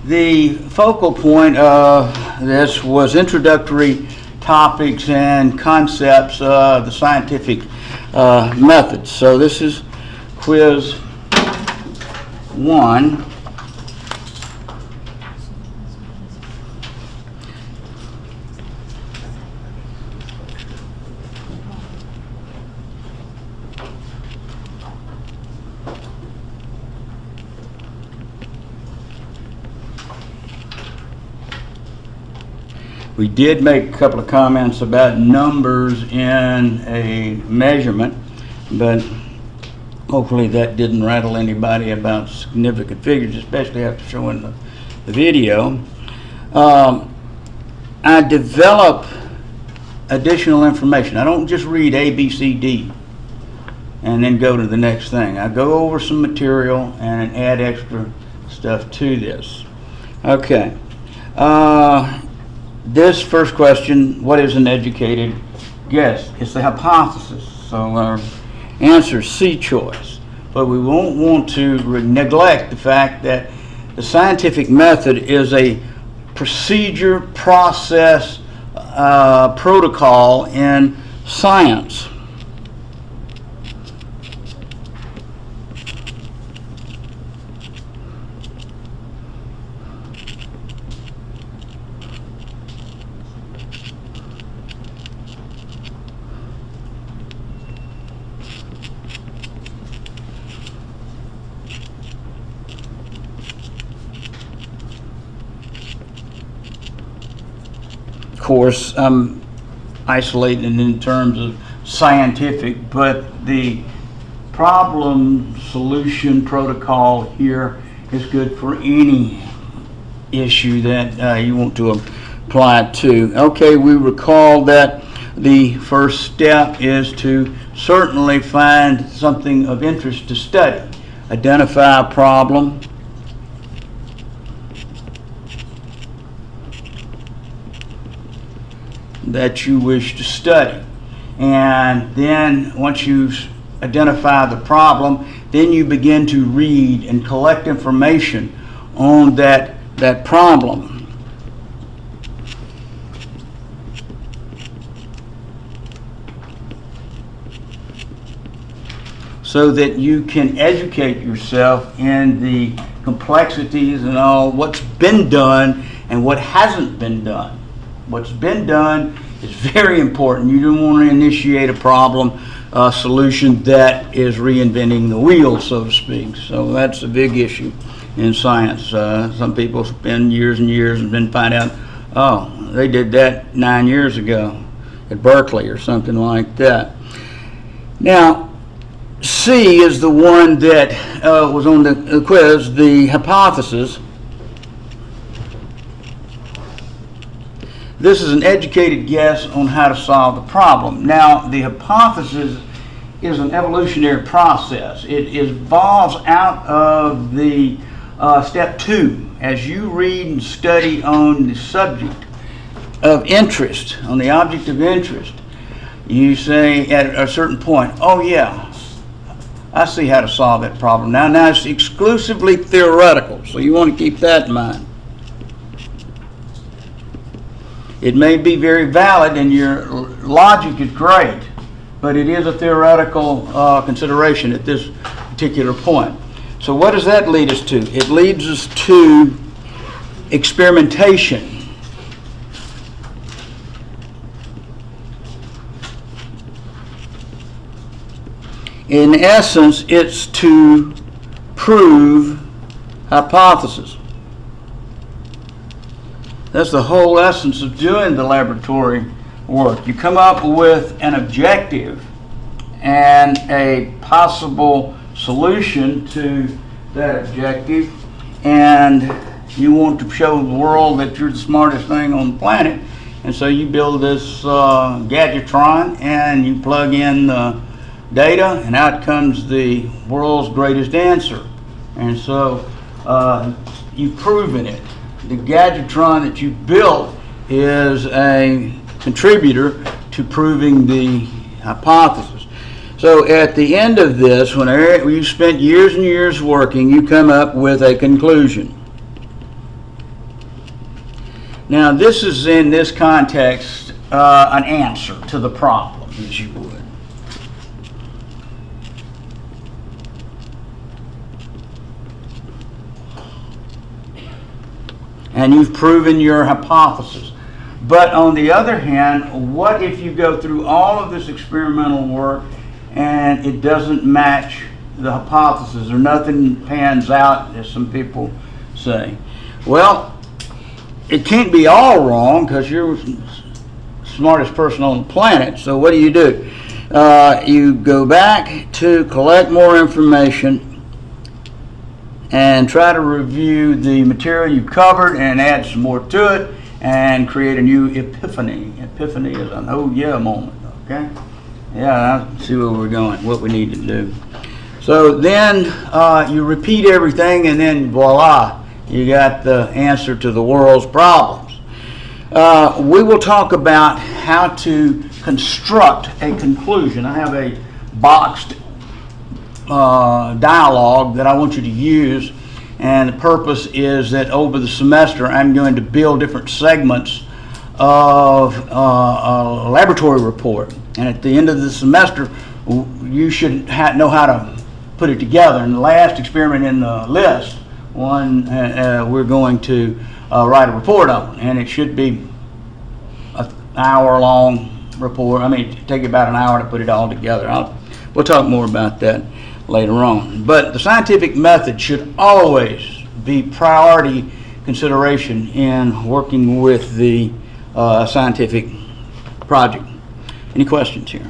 The focal point of this was introductory topics and concepts of the scientific methods. So this is quiz 1. We did make a couple of comments about numbers in a measurement, but hopefully that didn't rattle anybody about significant figures, especially after showing the video. I develop additional information. I don't just read A, B, C, D and then go to the next thing. I go over some material and add extra stuff to this. Okay. This first question, what is an educated guess? It's the hypothesis. So our answer is C choice. But we won't want to neglect the fact that the scientific method is a procedure, process, protocol in science. Of course, I'm isolating in terms of scientific, but the problem solution protocol here is good for any issue that you want to apply it to. Okay, we recall that the first step is to certainly find something of interest to study. Identify a problem. That you wish to study, and then once you identify the problem, then you begin to read and collect information on that problem. So that you can educate yourself in the complexities and all what's been done and what hasn't been done. What's been done is very important. You don't want to initiate a problem solution that is reinventing the wheel, so to speak. So that's a big issue in science. Some people spend years and years and then find out, oh, they did that 9 years ago at Berkeley or something like that. Now, C is the one that was on the quiz, the hypothesis. This is an educated guess on how to solve the problem. Now, the hypothesis is an evolutionary process. It evolves out of the step 2. As you read and study on the subject of interest, on the object of interest, you say at a certain point, oh yeah, I see how to solve that problem. Now it's exclusively theoretical, so you want to keep that in mind. It may be very valid and your logic is great, but it is a theoretical consideration at this particular point. So what does that lead us to? It leads us to experimentation. In essence, it's to prove hypothesis. That's the whole essence of doing the laboratory work. You come up with an objective and a possible solution to that objective, and you want to show the world that you're the smartest thing on the planet, and so you build this gadgetron and you plug in the data, and out comes the world's greatest answer. And so you've proven it. The gadgetron that you built is a contributor to proving the hypothesis. So at the end of this, when you spent years and years working, you come up with a conclusion. Now this is, in this context, an answer to the problem, as you would. And you've proven your hypothesis. But on the other hand, what if you go through all of this experimental work and it doesn't match the hypothesis, or nothing pans out, as some people say? Well, it can't be all wrong, because you're the smartest person on the planet. So what do? You go back to collect more information and try to review the material you covered and add some more to it and create a new epiphany. Epiphany is an oh yeah moment, okay? Yeah, I see where we're going, what we need to do. So then you repeat everything, and then voila, you got the answer to the world's problems. We will talk about how to construct a conclusion. I have a boxed dialogue that I want you to use, and the purpose is that over the semester I'm going to build different segments of a laboratory report, and at the end of the semester you should know how to put it together. And the last experiment in the list, one we're going to write a report on, and it should be an hour-long report. I mean, take about an hour to put it all together. We'll talk more about that later on. But the scientific method should always be priority consideration in working with the scientific project. Any questions here?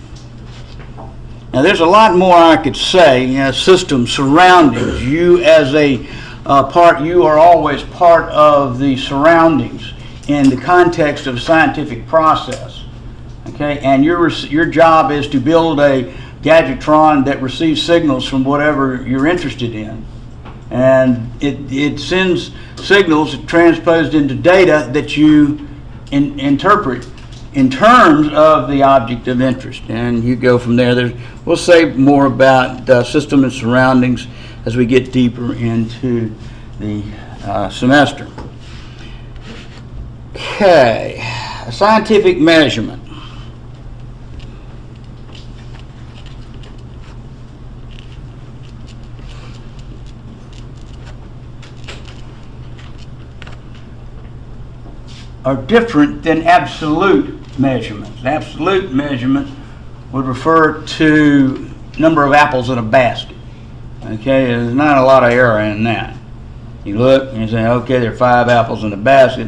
Now, there's a lot more I could say. System, surroundings. You as a you are always part of the surroundings in the context of a scientific process. Okay, and your job is to build a gadgetron that receives signals from whatever you're interested in, and it sends signals transposed into data that you interpret in terms of the object of interest, and you go from there. We'll say more about system and surroundings as we get deeper into the semester. Okay, scientific measurement. Are different than absolute measurements. Absolute measurement would refer to number of apples in a basket. Okay, there's not a lot of error in that. You look and you say, okay, there are 5 apples in a basket.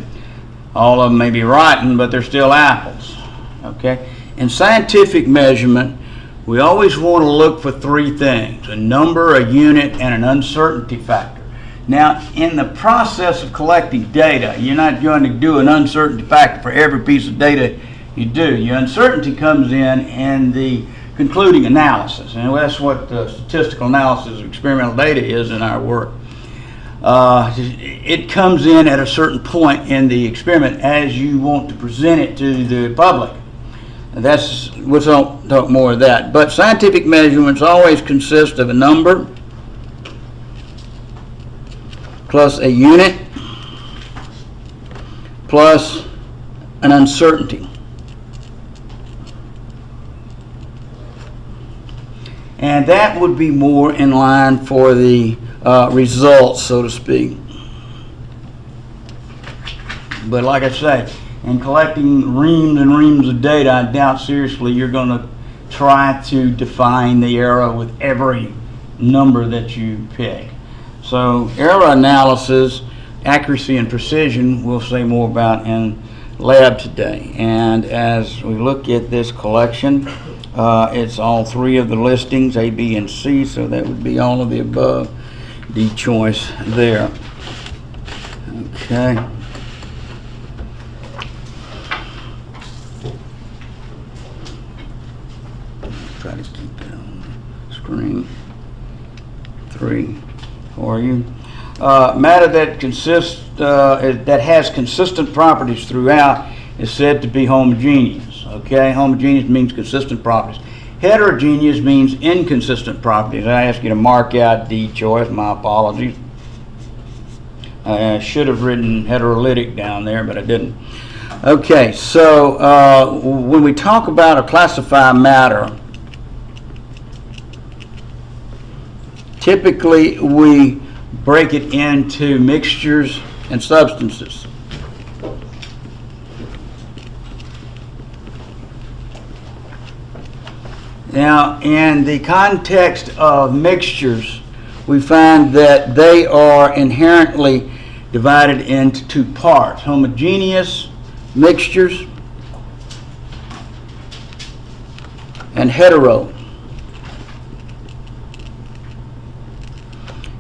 All of them may be rotten, but they're still apples. Okay, in scientific measurement, we always want to look for 3 things: a number, a unit, and an uncertainty factor. Now, in the process of collecting data, you're not going to do an uncertainty factor for every piece of data you do. Your uncertainty comes in the concluding analysis, and that's what the statistical analysis of experimental data is in our work. It comes in at a certain point in the experiment as you want to present it to the public. We'll talk more of that. But scientific measurements always consist of a number plus a unit plus an uncertainty. And that would be more in line for the results, so to speak. But like I say, in collecting reams and reams of data, I doubt seriously you're going to try to define the error with every number that you pick. So error analysis, accuracy and precision, we'll say more about in lab today. And as we look at this collection, it's all 3 of the listings, A, B, and C, so that would be all of the above, D choice there. Okay. Try to keep it on the screen. 3 for you. Matter that has consistent properties throughout is said to be homogeneous. Okay, homogeneous means consistent properties. Heterogeneous means inconsistent properties. I ask you to mark out D choice. My apologies. I should have written heterolytic down there, but I didn't. Okay, so when we talk about or classify matter, typically we break it into mixtures and substances. Now, in the context of mixtures, we find that they are inherently divided into two parts: homogeneous mixtures and hetero.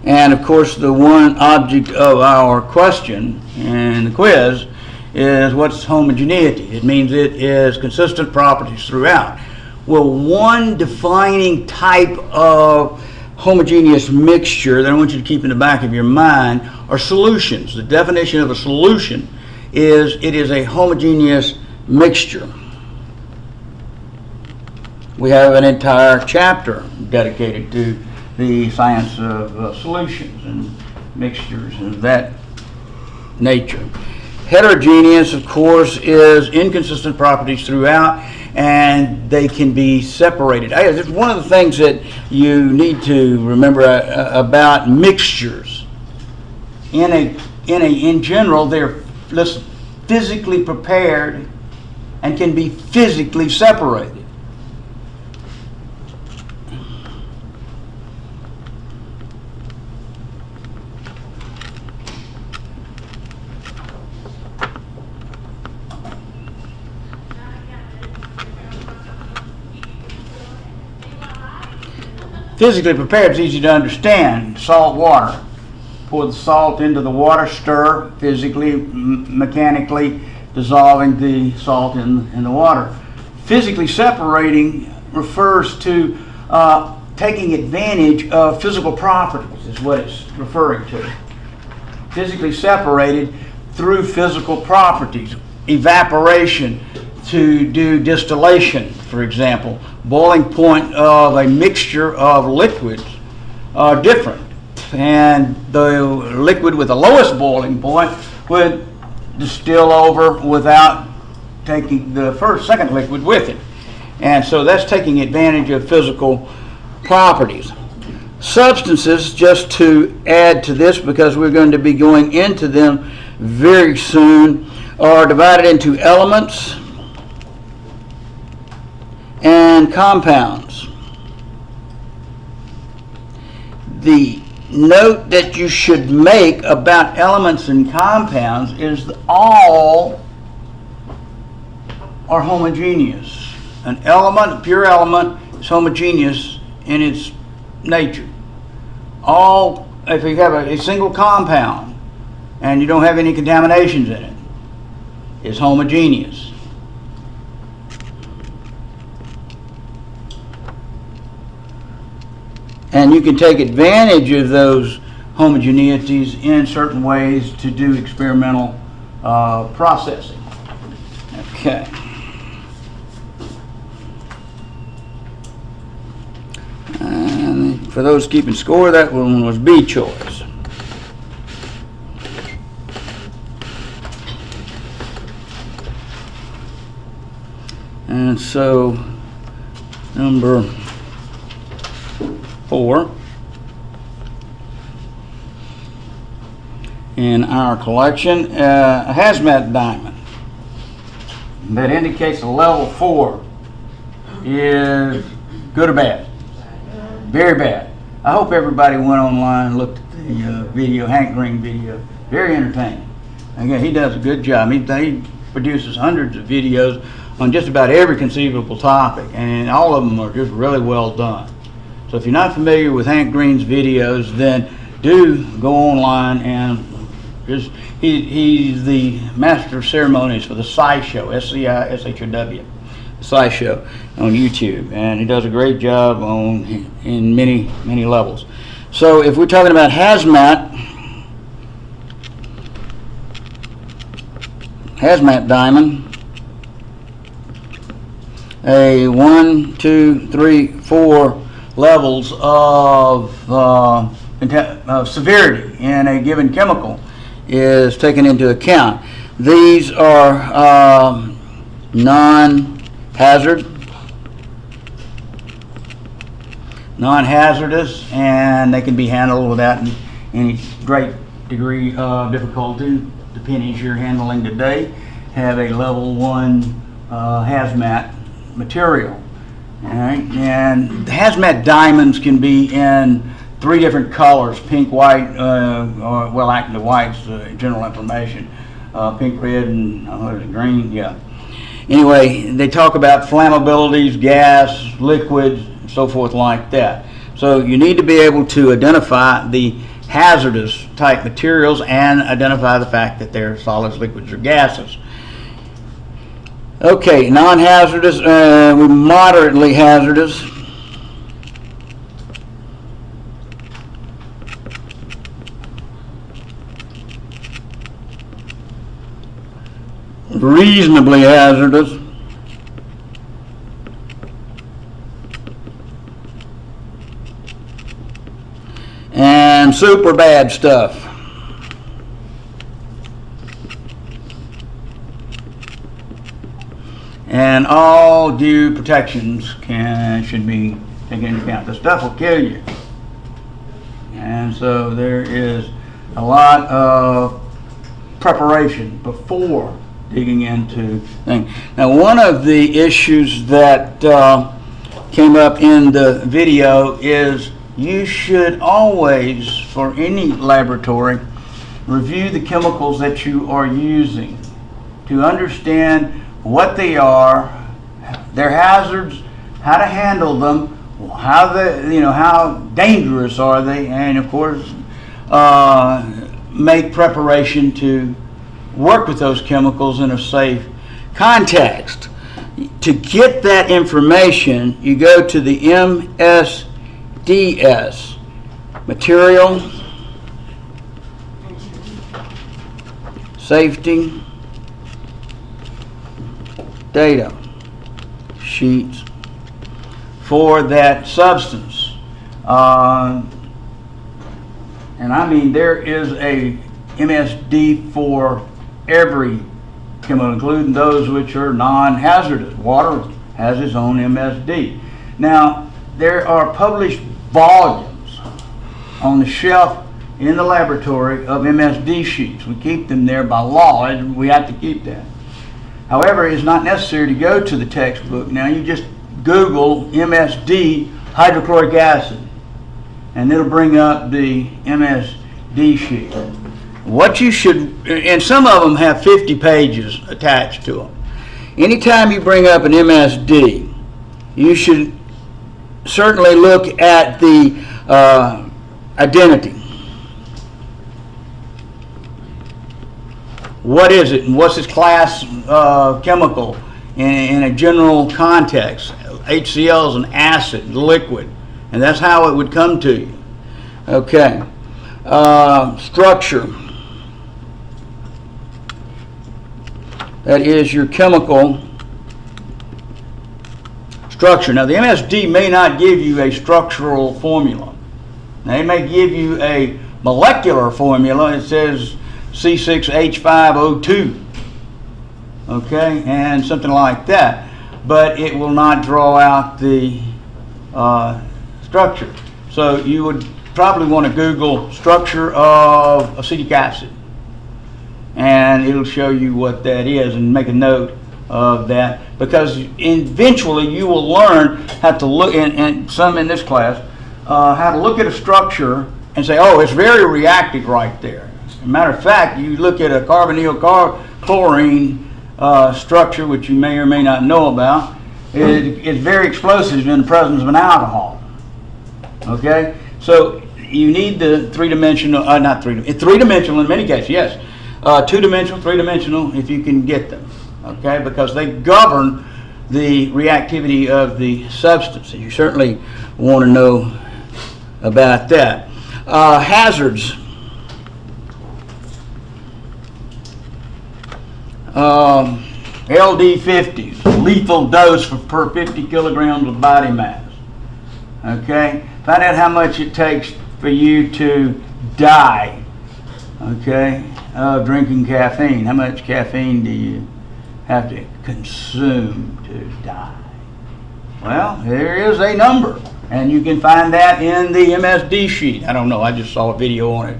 And of course, the one object of our question and the quiz is what's homogeneity? It means it is consistent properties throughout. Well, one defining type of homogeneous mixture that I want you to keep in the back of your mind are solutions. The definition of a solution is it is a homogeneous mixture. We have an entire chapter dedicated to the science of solutions and mixtures of that nature. Heterogeneous, of course, is inconsistent properties throughout, and they can be separated. One of the things that you need to remember about mixtures, in general, they're physically prepared and can be physically separated. Physically prepared is easy to understand. Salt water. Pour the salt into the water, stir, physically, mechanically dissolving the salt in the water. Physically separating refers to taking advantage of physical properties, is what it's referring to. Physically separated through physical properties. Evaporation, to do distillation, for example. Boiling point of a mixture of liquids are different, and the liquid with the lowest boiling point would distill over without taking the second liquid with it, and so that's taking advantage of physical properties. Substances, just to add to this because we're going to be going into them very soon, are divided into elements and compounds. The note that you should make about elements and compounds is that all are homogeneous. An element, a pure element, is homogeneous in its nature. If you have a single compound and you don't have any contaminations in it, is homogeneous. And you can take advantage of those homogeneities in certain ways to do experimental processing. Okay. And for those keeping score, that one was B choice. And so, number 4 in our collection, a hazmat diamond that indicates a level 4 is good or bad. Very bad. I hope everybody went online and looked at the video, Hank Green video. Very entertaining. Again, he does a good job. He produces hundreds of videos on just about every conceivable topic, and all of them are just really well done. So if you're not familiar with Hank Green's videos, then do go online and he's the master of ceremonies for the Sci Show, SCISHOW, the Sci Show on YouTube, and he does a great job in many levels. So if we're talking about hazmat diamond, a 1, 2, 3, 4 levels of severity in a given chemical is taken into account. These are non-hazardous, and they can be handled without any great degree of difficulty. The pennies you're handling today have a level 1 hazmat material. All right, and the hazmat diamonds can be in 3 different colors: pink, white, or well, actually white's general information. Pink, red, and what is it, green? Yeah. Anyway, they talk about flammabilities, gas, liquids, and so forth like that. So you need to be able to identify the hazardous type materials and identify the fact that they're solids, liquids, or gases. Okay, non-hazardous, moderately hazardous. Reasonably hazardous. And super bad stuff. And all due protections should be taken into account. The stuff will kill you. And so there is a lot of preparation before digging into things. Now, one of the issues that came up in the video is you should always, for any laboratory, review the chemicals that you are using to understand what they are, their hazards, how to handle them, how dangerous are they, and of course make preparation to work with those chemicals in a safe context. To get that information, you go to the MSDS, Material Safety Data Sheets for that substance. And I mean, there is a MSD for every chemical, including those which are non-hazardous. Water has its own MSD. Now, there are published volumes on the shelf in the laboratory of MSD sheets. We keep them there by law, and we have to keep that. However, it's not necessary to go to the textbook. Now, you just Google MSD hydrochloric acid, and it'll bring up the MSD sheet. What you should, and some of them have 50 pages attached to them. Anytime you bring up an MSD, you should certainly look at the identity. What is it, and what's its class chemical in a general context? HCl is an acid, liquid, and that's how it would come to you. Okay. Structure. That is your chemical structure. Now, the MSD may not give you a structural formula. They may give you a molecular formula. It says C6H5O2, okay, and something like that. But it will not draw out the structure. So you would probably want to Google structure of acetic acid, and it'll show you what that is, and make a note of that, because eventually you will learn how to look, and some in this class, how to look at a structure and say, oh, it's very reactive right there. As a matter of fact, you look at a carbonyl chlorine structure, which you may or may not know about, it's very explosive in the presence of an alcohol. Okay? So you need the three-dimensional, three-dimensional in many cases, yes. Two-dimensional, three-dimensional, if you can get them, okay? Because they govern the reactivity of the substance. You certainly want to know about that. Hazards. LD50s, lethal dose per 50 kilograms of body mass. Okay? Find out how much it takes for you to die. Okay? of drinking caffeine. How much caffeine do you have to consume to die? Well, there is a number, and you can find that in the MSD sheet. I don't know, I just saw a video on it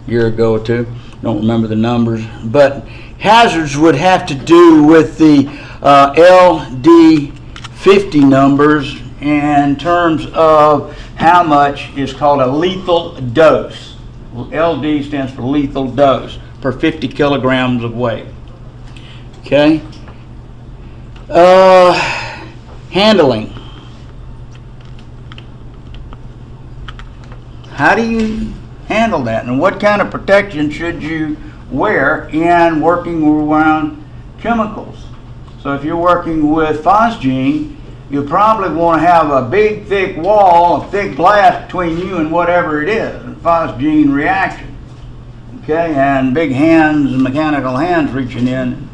a year ago or two. Don't remember the numbers, but hazards would have to do with the LD50 numbers in terms of how much is called a lethal dose. LD stands for lethal dose per 50 kilograms of weight. Okay. Handling. How do you handle that, and what kind of protection should you wear in working around chemicals? So if you're working with phosgene, you probably want to have a big thick wall, a thick glass between you and whatever it is, a phosgene reaction. Okay, and big hands and mechanical hands reaching in and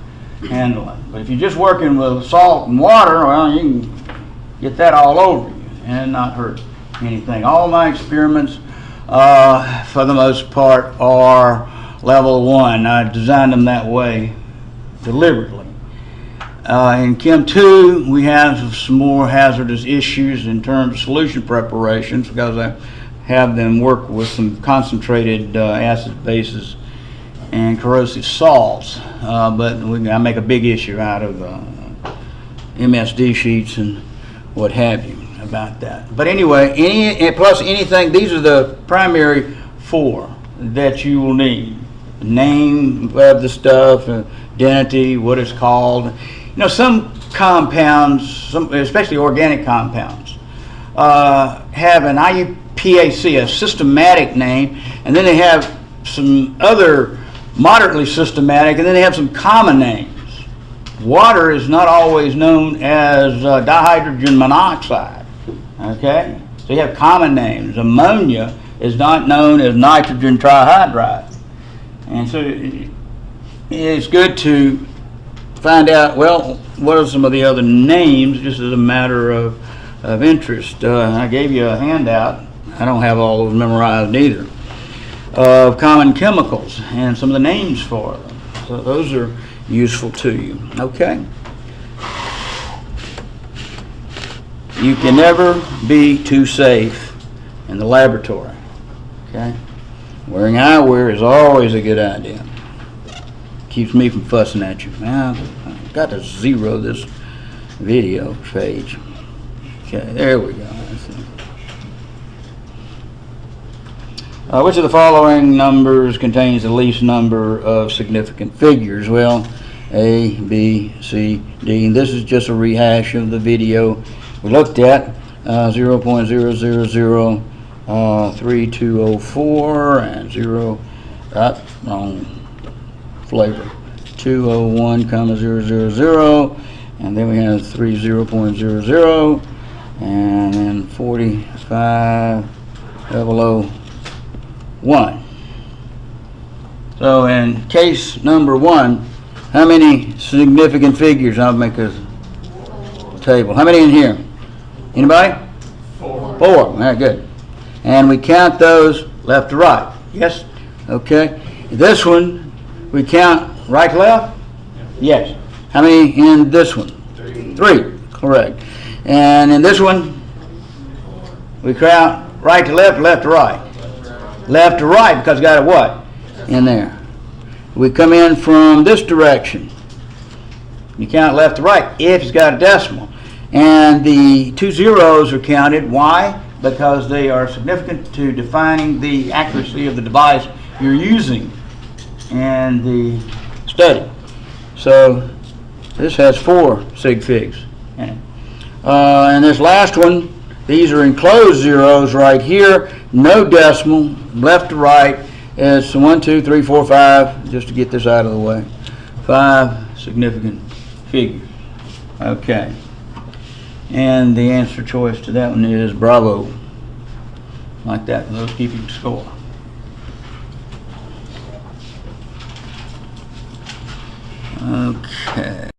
handling. But if you're just working with salt and water, well, you can get that all over you and not hurt anything. All my experiments, for the most part, are level 1. I designed them that way deliberately. In Chem 2, we have some more hazardous issues in terms of solution preparations, because I have them work with some concentrated acid bases and corrosive salts. But I make a big issue out of MSD sheets and what have you about that. But anyway, plus anything, these are the primary 4 that you will need. The name of the stuff, identity, what it's called. You know, some compounds, especially organic compounds, have an IUPAC, a systematic name, and then they have some other moderately systematic, and then they have some common names. Water is not always known as dihydrogen monoxide, okay? So you have common names. Ammonia is not known as nitrogen trihydride. And so it's good to find out, well, what are some of the other names, just as a matter of interest. I gave you a handout. I don't have all those memorized either, of common chemicals and some of the names for them. So those are useful to you. Okay. You can never be too safe in the laboratory. Okay. Wearing eyewear is always a good idea. Keeps me from fussing at you. Now, I've got to zero this video page. Okay, there we go. Which of the following numbers contains the least number of significant figures? Well, A, B, C, D. And this is just a rehash of the video we looked at. 0.0003204 and 0. Wrong flavor. 201,000, and then we have 30.00, and then 45,001. So in case number 1, how many significant figures? I'll make a table. How many in here? Anybody? 4. 4. Very good. And we count those left to right. Yes? Okay. This one, we count right to left? Yes. How many in this one? 3. Correct. And in this one, we count right to left, left to right? Left to right, because we got a what in there? We come in from this direction. You count left to right if it's got a decimal. And the 2 zeros are counted. Why? Because they are significant to defining the accuracy of the device you're using in the study. So this has 4 sig figs in it. And this last one, these are enclosed zeros right here, no decimal, left to right. It's 1, 2, 3, 4, 5, just to get this out of the way. 5 significant figures. Okay. And the answer choice to that one is bravo. Like that, those keeping score. Okay.